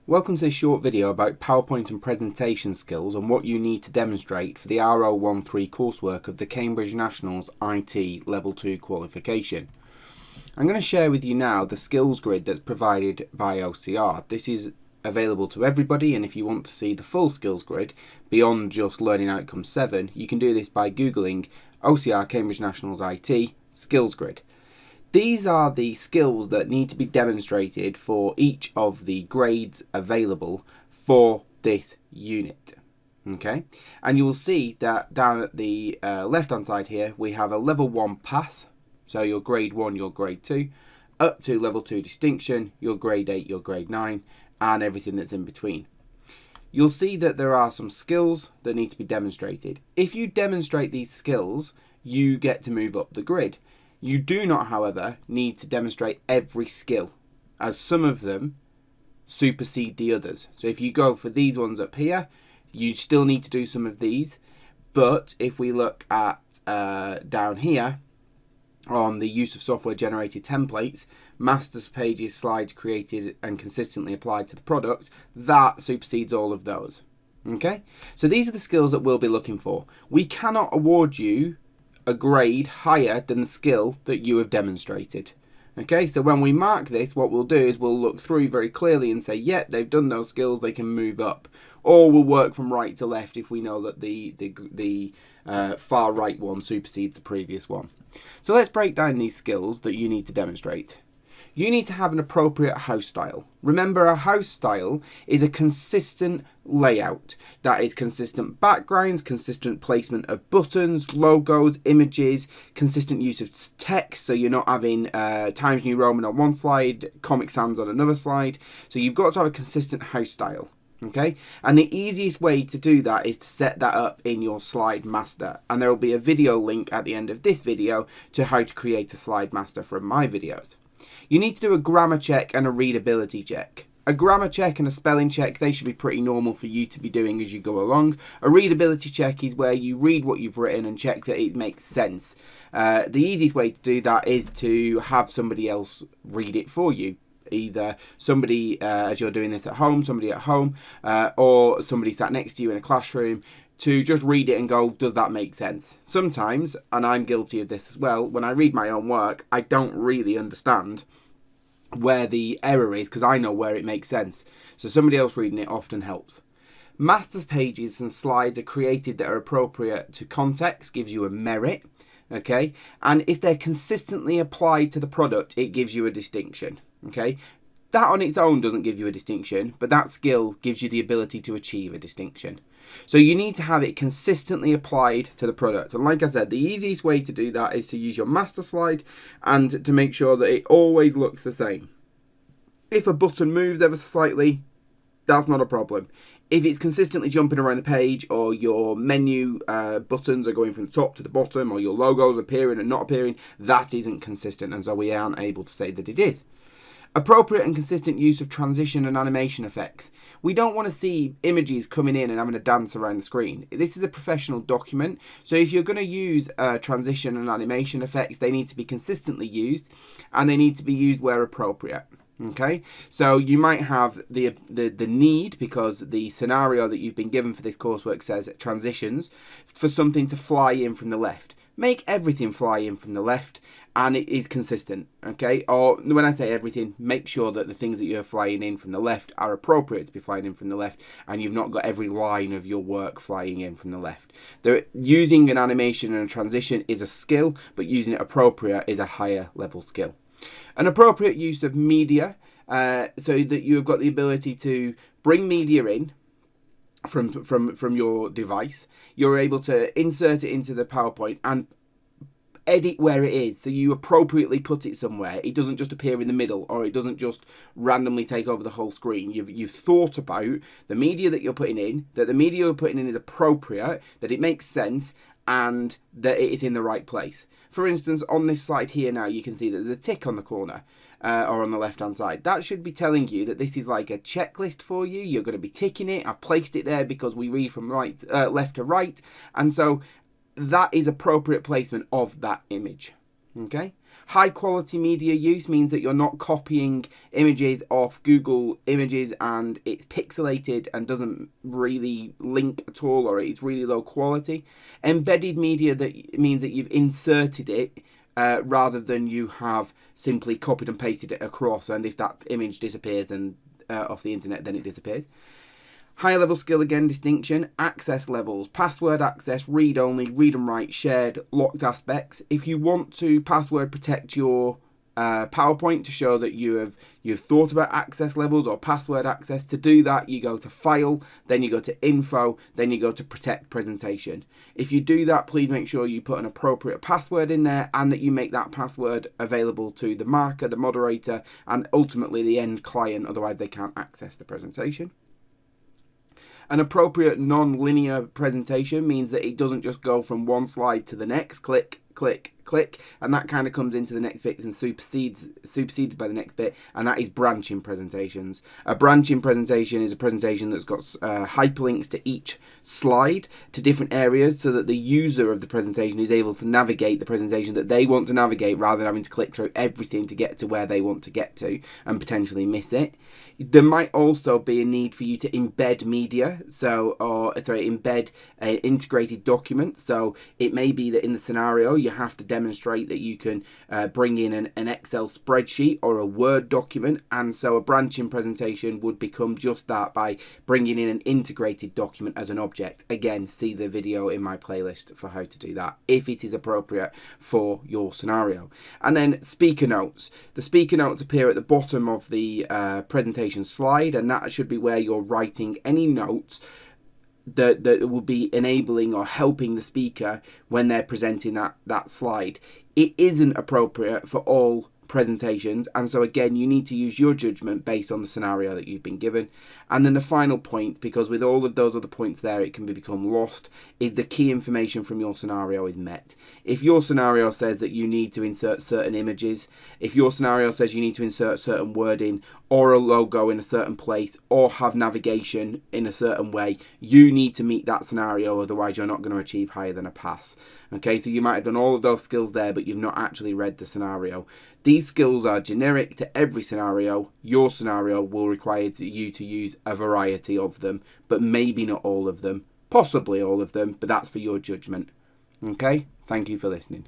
Welcome to this short video about PowerPoint and presentation skills and what you need to demonstrate for the RO13 coursework of the Cambridge Nationals IT Level 2 qualification. I'm going to share with you now the skills grid that's provided by OCR. This is available to everybody, and if you want to see the full skills grid beyond just Learning Outcome 7, you can do this by Googling OCR Cambridge Nationals IT skills grid. These are the skills that need to be demonstrated for each of the grades available for this unit. Okay, and you will see that down at the left hand side here we have a level 1 pass, so your grade 1, your grade 2, up to level 2 distinction, your grade 8, your grade 9, and everything that's in between. You'll see that there are some skills that need to be demonstrated. If you demonstrate these skills, you get to move up the grid. You do not, however, need to demonstrate every skill, as some of them supersede the others. So if you go for these ones up here, you still need to do some of these. But if we look at down here on the use of software generated templates, masters pages, slides created and consistently applied to the product, that supersedes all of those. Okay, so these are the skills that we'll be looking for. We cannot award you a grade higher than the skill that you have demonstrated. Okay, so when we mark this, what we'll do is we'll look through very clearly and say, yep, they've done those skills, they can move up. Or we'll work from right to left if we know that the far right one supersedes the previous one. So let's break down these skills that you need to demonstrate. You need to have an appropriate house style. Remember, a house style is a consistent layout. That is consistent backgrounds, consistent placement of buttons, logos, images, consistent use of text, so you're not having Times New Roman on one slide, Comic Sans on another slide. So you've got to have a consistent house style. Okay, and the easiest way to do that is to set that up in your slide master, and there will be a video link at the end of this video to how to create a slide master from my videos. You need to do a grammar check and a readability check. A grammar check and a spelling check, they should be pretty normal for you to be doing as you go along. A readability check is where you read what you've written and check that it makes sense. The easiest way to do that is to have somebody else read it for you. Either somebody, as you're doing this at home, somebody at home, or somebody sat next to you in a classroom, to just read it and go, does that make sense? Sometimes, and I'm guilty of this as well, when I read my own work, I don't really understand where the error is because I know where it makes sense. So somebody else reading it often helps. Masters pages and slides are created that are appropriate to context, gives you a merit, okay? And if they're consistently applied to the product, it gives you a distinction, okay? That on its own doesn't give you a distinction, but that skill gives you the ability to achieve a distinction. So you need to have it consistently applied to the product. And like I said, the easiest way to do that is to use your master slide and to make sure that it always looks the same. If a button moves ever so slightly, that's not a problem. If it's consistently jumping around the page, or your menu buttons are going from the top to the bottom, or your logos appearing and not appearing, that isn't consistent, and so we aren't able to say that it is. Appropriate and consistent use of transition and animation effects. We don't want to see images coming in and having a dance around the screen. This is a professional document, so if you're going to use transition and animation effects, they need to be consistently used, and they need to be used where appropriate. Okay, so you might have the need, because the scenario that you've been given for this coursework says transitions, for something to fly in from the left. Make everything fly in from the left, and it is consistent, okay? Or when I say everything, make sure that the things that you're flying in from the left are appropriate to be flying in from the left, and you've not got every line of your work flying in from the left. Using an animation and a transition is a skill, but using it appropriate is a higher level skill. An appropriate use of media, so that you've got the ability to bring media in from your device. You're able to insert it into the PowerPoint and edit where it is, so you appropriately put it somewhere. It doesn't just appear in the middle, or it doesn't just randomly take over the whole screen. You've thought about the media that you're putting in, that the media you're putting in is appropriate, that it makes sense, and that it is in the right place. For instance, on this slide here now, you can see that there's a tick on the corner, or on the left hand side. That should be telling you that this is like a checklist for you. You're going to be ticking it. I've placed it there because we read from left to right, and so that is appropriate placement of that image. Okay, High quality media use means that you're not copying images off Google Images and it's pixelated and doesn't really link at all, or it's really low quality. Embedded media that means that you've inserted it rather than you have simply copied and pasted it across, and if that image disappears and off the internet, then it disappears. Higher level skill, again, distinction. Access levels, password access, read only, read and write, shared, locked aspects. If you want to password protect your PowerPoint to show that you've thought about access levels or password access, to do that you go to File, then you go to Info, then you go to Protect Presentation. If you do that, please make sure you put an appropriate password in there and that you make that password available to the marker, the moderator, and ultimately the end client, otherwise they can't access the presentation. An appropriate non-linear presentation means that it doesn't just go from one slide to the next, click, click, click, and that kind of comes into the next bit and superseded by the next bit, and that is branching presentations. A branching presentation is a presentation that's got hyperlinks to each slide to different areas so that the user of the presentation is able to navigate the presentation that they want to navigate rather than having to click through everything to get to where they want to get to and potentially miss it. There might also be a need for you to embed media, embed an integrated document. So it may be that in the scenario you have to demonstrate that you can bring in an Excel spreadsheet or a Word document, and so a branching presentation would become just that by bringing in an integrated document as an object. Again, see the video in my playlist for how to do that if it is appropriate for your scenario. And then speaker notes. The speaker notes appear at the bottom of the presentation slide, and that should be where you're writing any notes that will be enabling or helping the speaker when they're presenting that slide. It isn't appropriate for all presentations, and so again you need to use your judgment based on the scenario that you've been given. And then the final point, because with all of those other points there it can become lost, is the key information from your scenario is met. If your scenario says that you need to insert certain images, if your scenario says you need to insert certain wording or a logo in a certain place or have navigation in a certain way, you need to meet that scenario, otherwise you're not going to achieve higher than a pass. Okay, so you might have done all of those skills there, but you've not actually read the scenario. These skills are generic to every scenario. Your scenario will require you to use a variety of them, but maybe not all of them, possibly all of them, but that's for your judgment. Okay, thank you for listening.